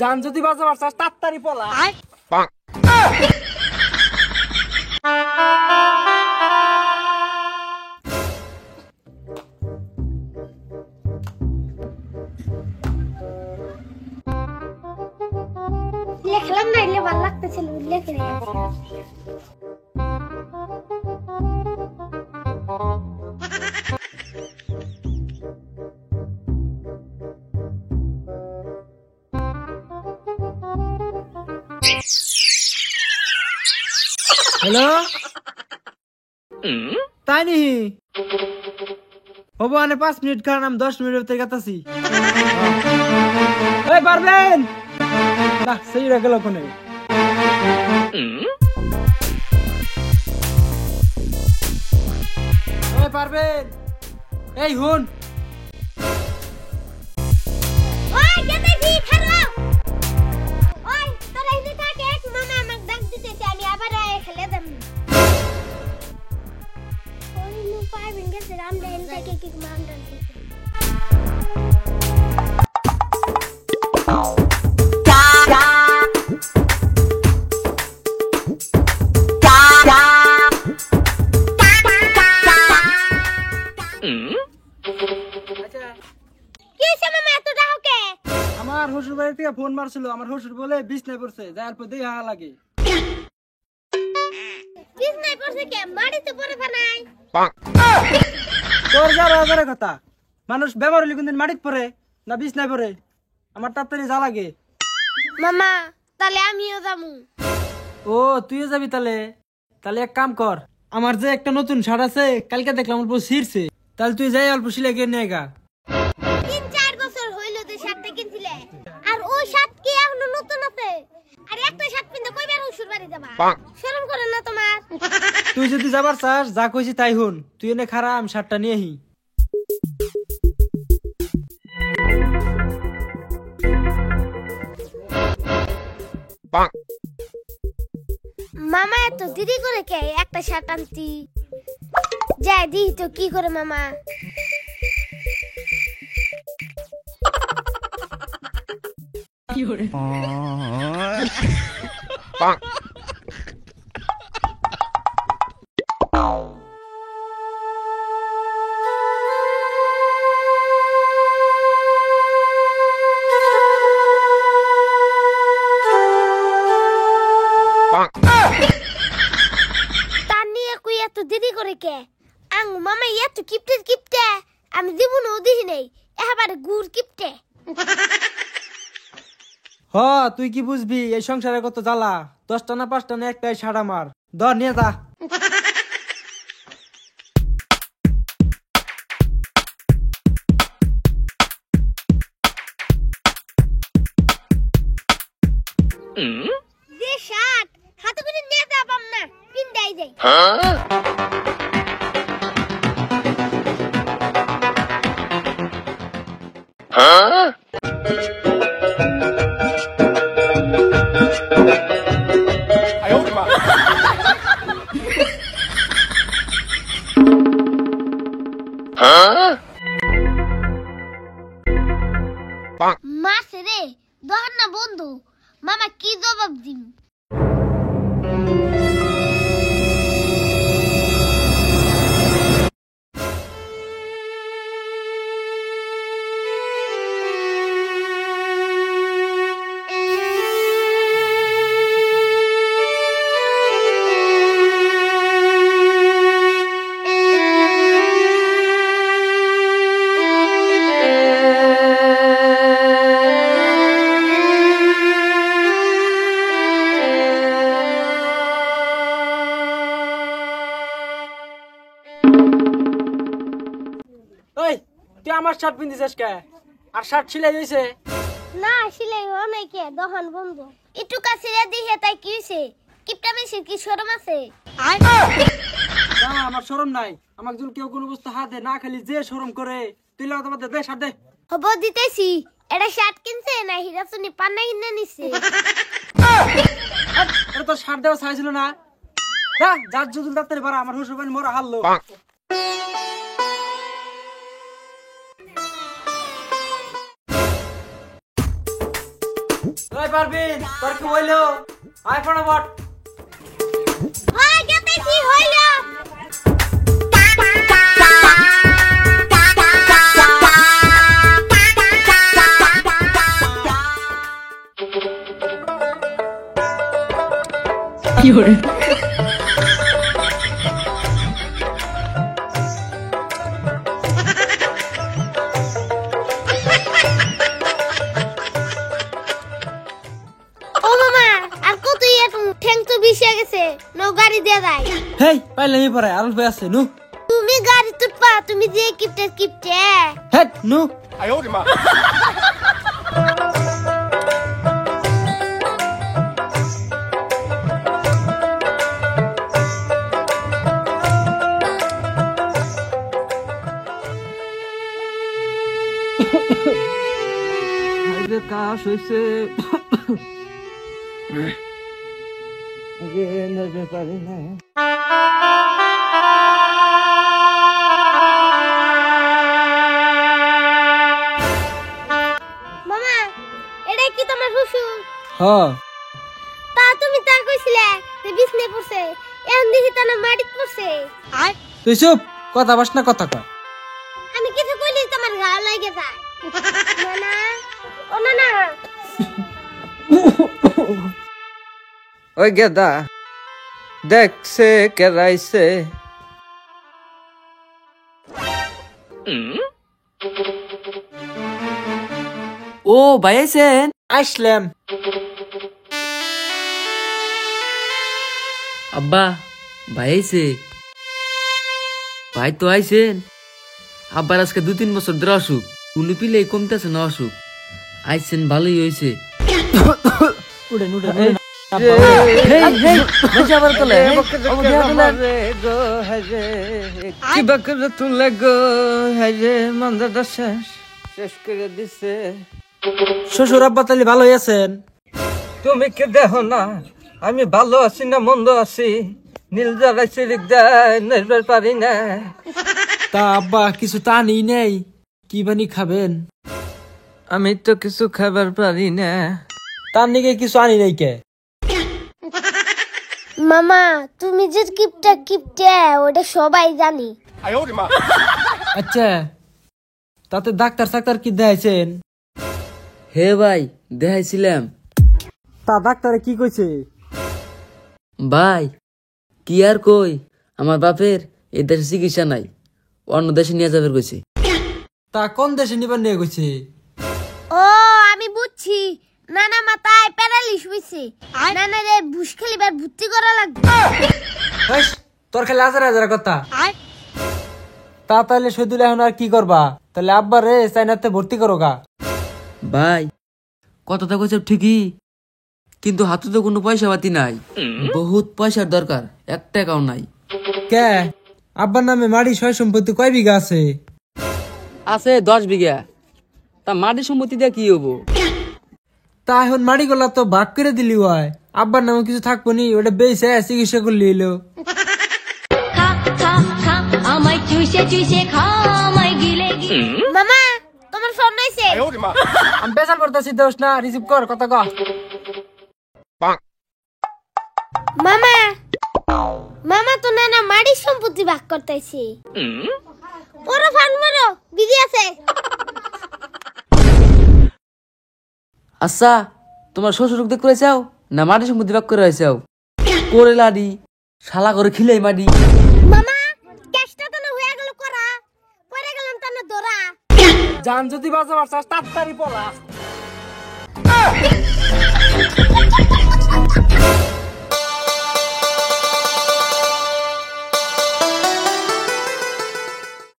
জান যদি বাজাবার চাস তাড়াতাড়ি পলা। লেখলাম না, এলে ভালো লাগতেছিল, লেখে রেখেছি। হ্যালো, তাই নি হবো আনে 5 মিনিট কারণ আমি 10 মিনিট ভিতরে গেতাছি। এই পারবেন না সেই রে গেল কোনে। এই পারবেন, এই হুন ওই গেতেছি, খারাপ। ওই তোরা এনে থাকে, মামা আমাকে ডাক দিতেছে, আমি আবার খেলে দেব। ওই নু পারবেন গেছে, আমরা এনে থেকে কি মান ডাক দিতে। আমার শ্বশুর বাড়ি থেকে ফোন মারছিল, আমার শ্বশুর বলে বিছনায় পড়ছে, যার পর দেখা লাগে। বিছনায় পড়ছে কে? মাটিতে পড়ে নাই। তোর যা রাজার কথা, মানুষ ব্যবহার হলে কোনদিন মাটিতে পড়ে না বিছনায় পড়ে? আমার তাড়াতাড়ি যা লাগে। মামা তাহলে আমিও যামু। ও তুইও যাবি তাহলে? তাহলে এক কাম কর, আমার যে একটা নতুন শার্ট আছে কালকে দেখলাম অল্প ছিঁড়ছে, তাহলে তুই যাই অল্প সিলাই কিনে নিয়ে গা। 3-4 বছর হইল তো শার্টটা কিনছিলে, আর ওই শার্ট কি এখনো নতুন আছে? আর একটা শার্ট কিনতে কয়বার শ্বশুর বাড়ি যাবা? শরম করে না তোমার? তুই যদি যাবার চাস যা কইছি তাই হুন, তুই এনে খারা আমি শার্টটা নিয়ে আহি। মামা এত দেরি করে কে একটা শার্ট আনতি? যাই দি তো কি করে মামা। তার নিয়ে কই এত দেরি করে কে? আঙ্গু মামা এত কিপটে কিপটে আমি জীবনও দেখি নাই, এবারে গুড় কিপটে। হ তুই কি বুঝবি এই সংসারে কত জ্বালা, 10টা না 5টা না একটাই শার্ট আমার, ধর নিয়ে যা। যে শার্ট হাতে করে নিয়ে যাবাম না, পিন্দাই যাই। মাসে রে দহন না বন্ধু, মামা কি জবাব দিম? ওই তুই আমার শার্ট পিন্দিছিস কে? আর শার্ট ছিলাই হইছে? না সিলাই অনেক কে দহন বন্ধু, একটু কাছে দিয়ে তাই কি হইছে? কিপটা মেশিন কি শরম আছে? না আমার শরম নাই, আমাকে যদি কেউ কোনো বস্তু হাতে না খালি যে শরম করে, তুই লাগা তোমাদের দে শার্ট দে। হব দিতেছি। এটা শার্ট কিনছে না হিরাসুনি পান্না কিনে নিছে? এটা তো শার্ট দেওয়া চাইছিল না। যা যার জুদুল ডাক্তারে বাড়া, আমার শ্বশুর বাড়ি মোরা হারলো। ওই পারবিন তোর কি হইলো আয় ফটাফট হয় গেতেছি হইলো কি হরে ও মামা আর কতই এখন ঠ্যাং তো বিছে গেছে নো গাড়ি দিয়ে যাই হেই পাইলে নি পরে আর ভাই আছে নু তুমি গাড়ি তুটপা তুমি যে কিপটে হেট নু 哎呦我的妈！ আরে কাশ হইছে আগে নেবে পারি না মামা এটা কি তোমার শ্বশুর হ্যাঁ তা তুমি তা কইছিলে যে বিছনে পড়ছে এখন দেখি তা না মাটিত পড়ছে তুই চুপ কথা বাস না কথা কয় আমি কিছু কইলি তোমার গাও লাগে যায় না ও না ওই গেদা দেখছে কেরাইছে ও ভাই আইছেন আসলাম আব্বা ভাই আইছে ভাই তো আইছেন আব্বার আজকে 2-3 বছর ধরে অসুখ কোনো পিলে কমতেছে না অসুখ আইছেন ভালোই হয়েছে উড়েন উড়েন কিবা করে তুলে গো হাইরে মন্দাটা শেষ শেষ করে দিছে শ্বশুর আব্বা তাহলে ভালোই আছেন তুমি কি দেখো না আমি ভালো আছি না মন্দ আছি নীল জ্বালাইছি দেয় নির্ভর পারি না তা আব্বা কিছু তা নেই নেই কি বানি খাবেন আমি তো কিছু খাবার পারি না তার নিকে কিছু আনি নাই কে মামা তুমি যে কিপটে ওটা সবাই জানি 哎呦我的妈！ আচ্ছা তাতে ডাক্তার সাক্তার কি দেখাইছেন হে ভাই দেখাইছিলাম তা ডাক্তারে কি কইছে ভাই কি আর কই আমার বাপের এই দেশে চিকিৎসা নাই অন্য দেশে নিয়ে যাবে কইছে তা কোন দেশে নিবার নিয়ে কইছে ও আমি বুঝছি নানা মাথায় প্যারালিস হইছে নানা রে বুশ খেলিবার ভর্তি করা লাগবে হাস তোর খালি হাজার হাজার কথা তা তাহলে শহীদুল এখন আর কি করবা তাহলে আব্বা রে চাইনাতে ভর্তি করো গা ভাই কথাটা কইছে ঠিকই কিন্তু হাতে তো কোনো পয়সা পাতি নাই বহুত পয়সার দরকার 1 টাকাও নাই কে আব্বার নামে মাড়ি সয় সম্পত্তি কয় বিঘা আছে আছে 10 বিঘা তা মাটি সম্পত্তি দিয়ে কি হবো তা এখন মাড়ি গুলা তো ভাগ করে দিলি হয় আব্বার নামে কিছু থাকবো নি ওটা বেঁচে চিকিৎসা করলি এলো খা খা খা আমায় চুষে চুষে খা আমায় গিলে গিলে মামা তোমার ফোন হইছে 哎呦我的妈！ আমি বেজাল করতেছি দোষ না রিসিভ কর কথা কর মামা মামা তো নানা মাড়ি সম্পত্তি ভাগ করতেছি ওরা ফান মারো বিজি আছে আচ্ছা তোমার শ্বশুর দেখতে চাও না মাটি সম্পত্তি ভাগ করে চাও করে লাডি শালা করে খিলাই মাডি মামা ক্যাশটা তো না হয়ে গেল করা পরে গেলাম তানে দরা জান যদি বাজাবার চাস তাড়াতাড়ি পড়া